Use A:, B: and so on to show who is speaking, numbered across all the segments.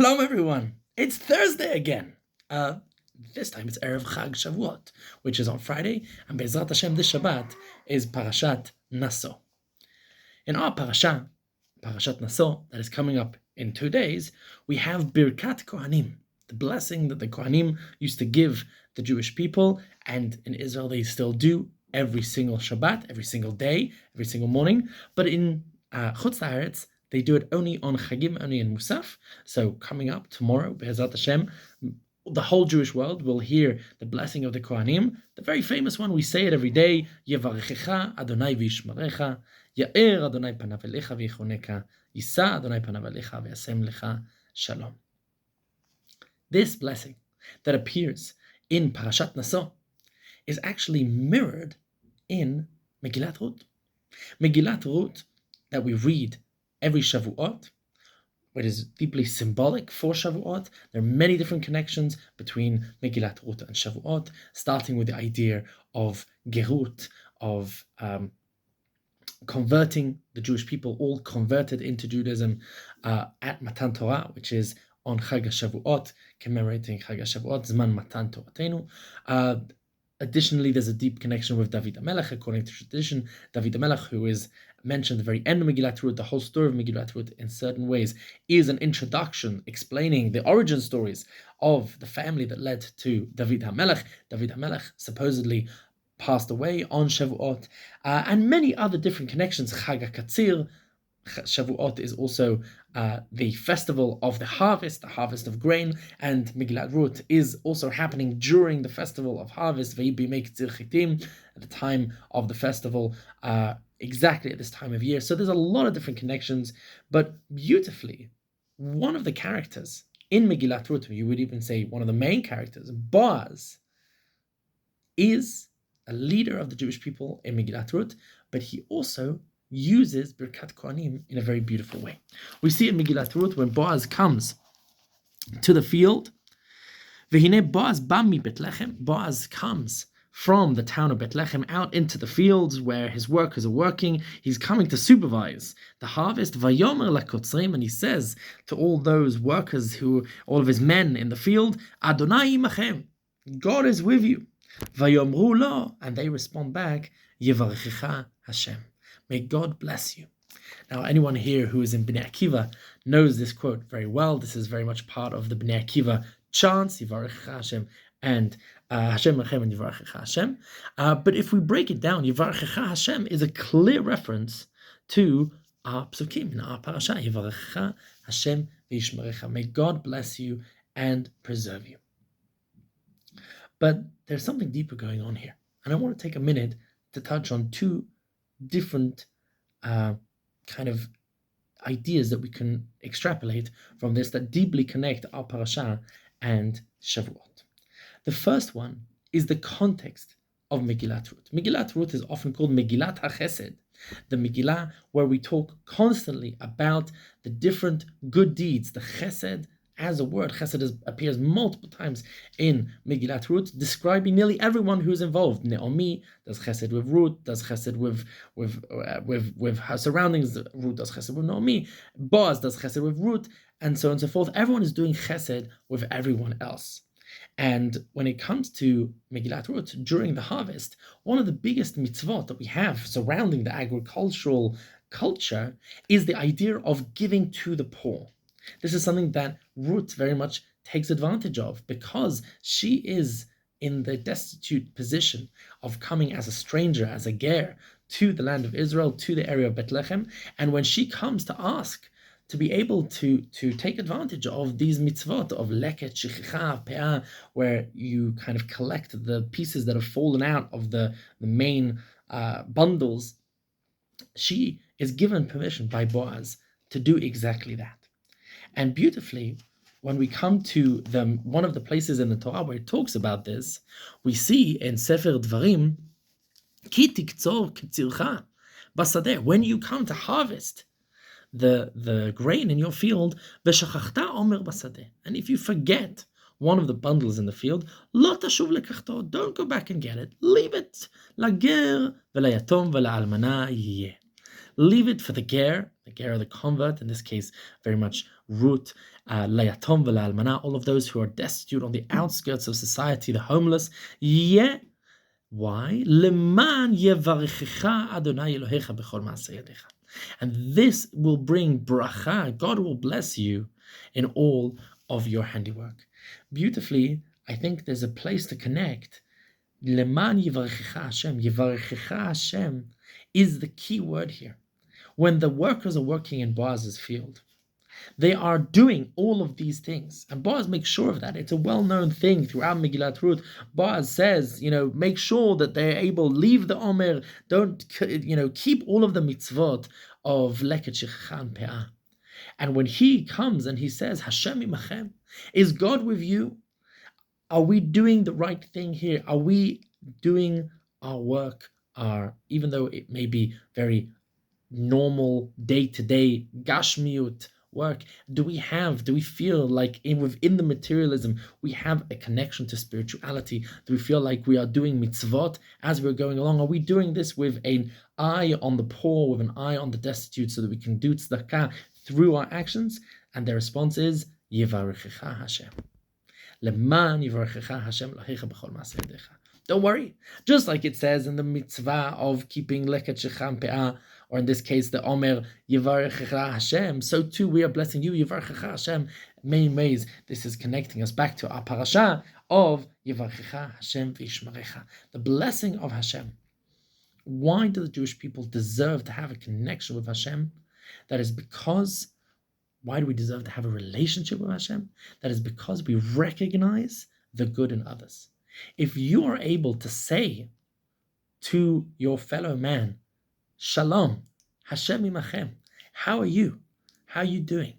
A: Shalom, everyone. It's Thursday again. This time it's Erev Chag Shavuot, which is on Friday, and Be'ezrat Hashem this Shabbat is Parashat Naso. In our Parashat Naso, that is coming up in 2 days, we have Birkat Kohanim, the blessing that the Kohanim used to give the Jewish people, and in Israel they still do every single Shabbat, every single day, every single morning. But in Chutz La'aretz, they do it only on Chagim, only in Musaf. So coming up tomorrow, Be'ezrat Hashem, the whole Jewish world will hear the blessing of the Kohanim. The very famous one, we say it every day, Yevarechecha Adonai v'yishmarecha, Ya'er Adonai panav elecha v'yichoneka, Yisa Adonai panav elecha v'yasem lecha shalom. This blessing that appears in Parashat Naso is actually mirrored in Megillat Ruth. Megillat Ruth that we read every Shavuot, which is deeply symbolic for Shavuot. There are many different connections between Megillat Ruth and Shavuot, starting with the idea of Gerut, of converting the Jewish people, all converted into Judaism at Matan Torah, which is on Chag HaShavuot, commemorating Chag HaShavuot, Zman Matan Toratenu. Additionally, there's a deep connection with David HaMelech, according to tradition. David HaMelech, who is mentioned at the very end of Megillat Ruth, the whole story of Megillat Ruth in certain ways is an introduction explaining the origin stories of the family that led to David HaMelech. David HaMelech supposedly passed away on Shavuot, and many other different connections. Chag HaKatzir, Shavuot is also the festival of the harvest of grain, and Megillat Ruth is also happening during the festival of harvest, at the time of the festival, exactly at this time of year. So there's a lot of different connections, but beautifully, one of the characters in Megillat Ruth, you would even say one of the main characters, Boaz, is a leader of the Jewish people in Megillat Ruth, but he also uses Birkat Kohanim in a very beautiful way. We see in Megillat Ruth when Boaz comes to the field, V'hinei Boaz ba mi Bethlehem, Boaz comes from the town of Bethlehem out into the fields where his workers are working. He's coming to supervise the harvest. Vayomer lakotzrim, and he says to all those workers, all of his men in the field, Adonai imachem, God is with you. Vayomru lo, and they respond back, Yevarechecha Hashem, may God bless you. Now, anyone here who is in Bnei Akiva knows this quote very well. This is very much part of the Bnei Akiva chants, Yevarechecha Hashem, and Hashem Rechem and Yevarechecha Hashem. But if we break it down, Yevarechecha Hashem is a clear reference to our psukim in our parasha, Yevarechecha Hashem v'yishmerecha. May God bless you and preserve you. But there's something deeper going on here. And I want to take a minute to touch on two different kind of ideas that we can extrapolate from this that deeply connect our parasha and Shavuot. The first one is the context of Megillat Ruth. Megillat Ruth is often called Megillat HaChesed, the Megillah where we talk constantly about the different good deeds. The Chesed, as a word, Chesed appears multiple times in Megillat Ruth, describing nearly everyone who's involved. Naomi does Chesed with Ruth, does Chesed with her surroundings. Ruth does Chesed with Naomi. Boaz does Chesed with Ruth, and so on and so forth. Everyone is doing Chesed with everyone else. And when it comes to Megillat Ruth, during the harvest, one of the biggest mitzvot that we have surrounding the agricultural culture is the idea of giving to the poor. This is something that Ruth very much takes advantage of because she is in the destitute position of coming as a stranger, as a ger, to the land of Israel, to the area of Bethlehem. And when she comes to ask to be able to take advantage of these mitzvot of leket, shechicha, pe'ah, where you kind of collect the pieces that have fallen out of the main bundles, she is given permission by Boaz to do exactly that. And beautifully, when we come to one of the places in the Torah where it talks about this, we see in Sefer Dvarim, Ki tiktzor k'tzircha basadeh, when you come to harvest the grain in your field, v'shachachta omer basadeh, and if you forget one of the bundles in the field, lo tashuv lekachto, don't go back and get it, leave it, lager v'layatom v'la'almana yiyeh. Leave it for the ger, the convert, in this case very much Ruth, Layatom v'La'almana, all of those who are destitute on the outskirts of society, the homeless. Yeah. Why? Leman yevarechecha Adonai Elohecha b'chol ma'aseh yadecha. And this will bring bracha. God will bless you in all of your handiwork. Beautifully, I think there's a place to connect. Leman yivarechecha Hashem. Yivarechecha Hashem is the key word here. When the workers are working in Boaz's field, they are doing all of these things. And Boaz makes sure of that. It's a well-known thing throughout Megillat Ruth. Boaz says, make sure that they're able, leave the Omer, don't, keep all of the mitzvot of Leket Shechachan Pe'ah. And when he comes and he says, Hashem imachem, is God with you? Are we doing the right thing here? Are we doing our work, even though it may be very normal, day-to-day, gashmiut work, do we feel like within the materialism we have a connection to spirituality? Do we feel like we are doing mitzvot as we're going along? Are we doing this with an eye on the poor, with an eye on the destitute, so that we can do tzedakah through our actions? And their response is Yivarechecha Hashem. Leman Yivarechecha Hashem Lahecha b'chol ma'aseh yadecha. Don't worry. Just like it says in the mitzvah of keeping Leket Shechachan Pe'ah, or in this case, the Omer, Yivarechecha Hashem, so too we are blessing you, Yivarechecha Hashem. In many ways, this is connecting us back to our parasha of Yivarechecha Hashem v'yishmerecha, the blessing of Hashem. Why do the Jewish people deserve to have a connection with Hashem? Why do we deserve to have a relationship with Hashem? That is because we recognize the good in others. If you are able to say to your fellow man, Shalom, Hashem imachem, how are you? How are you doing?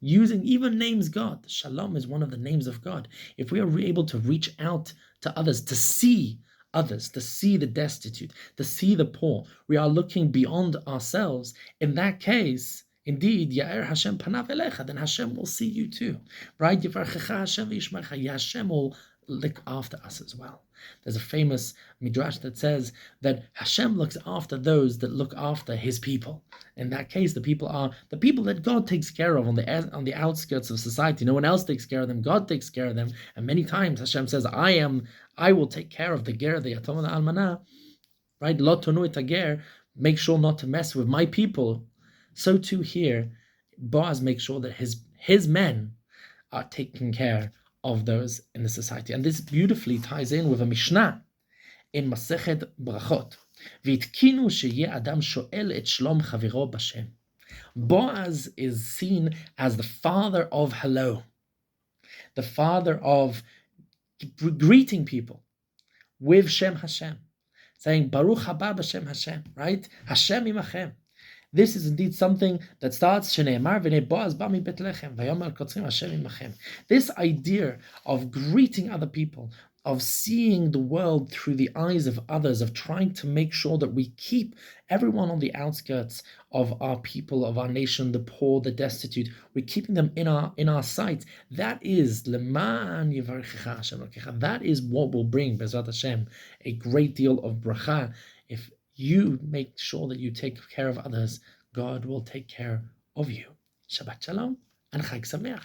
A: Using even names God. Shalom is one of the names of God. If we are able to reach out to others, to see others, to see the destitute, to see the poor, we are looking beyond ourselves. In that case, indeed, Ya'er Hashem panav elecha, then Hashem will see you too. Right? Yivarechecha Hashem v'yishmerecha, Hashem will look after us as well. There's a famous midrash that says that Hashem looks after those that look after His people. In that case, the people are the people that God takes care of on the outskirts of society. No one else takes care of them. God takes care of them. And many times Hashem says, I will take care of the ger, the yatom, the almana. Right? Lo tonu et hager. Make sure not to mess with my people. So too here, Boaz makes sure that his men are taken care of those in the society. And this beautifully ties in with a Mishnah in Masechet Brachot. V'itkinu sheyeh adam shoel et shlom chaviro b'Shem. Boaz is seen as the father of hello, the father of greeting people with Shem Hashem, saying Baruch haba b'Shem Hashem, right? Hashem imachem. This is indeed something that starts Shneimar v'nei Boaz ba mi Betlechem v'yomer kotzrim Hashem imachem. This idea of greeting other people, of seeing the world through the eyes of others, of trying to make sure that we keep everyone on the outskirts of our people, of our nation, the poor, the destitute, we're keeping them in our sight. That is leman yivarechecha Hashem lakecha. That is what will bring Bezrat Hashem a great deal of bracha. If you make sure that you take care of others, God will take care of you. Shabbat Shalom and Chag Sameach.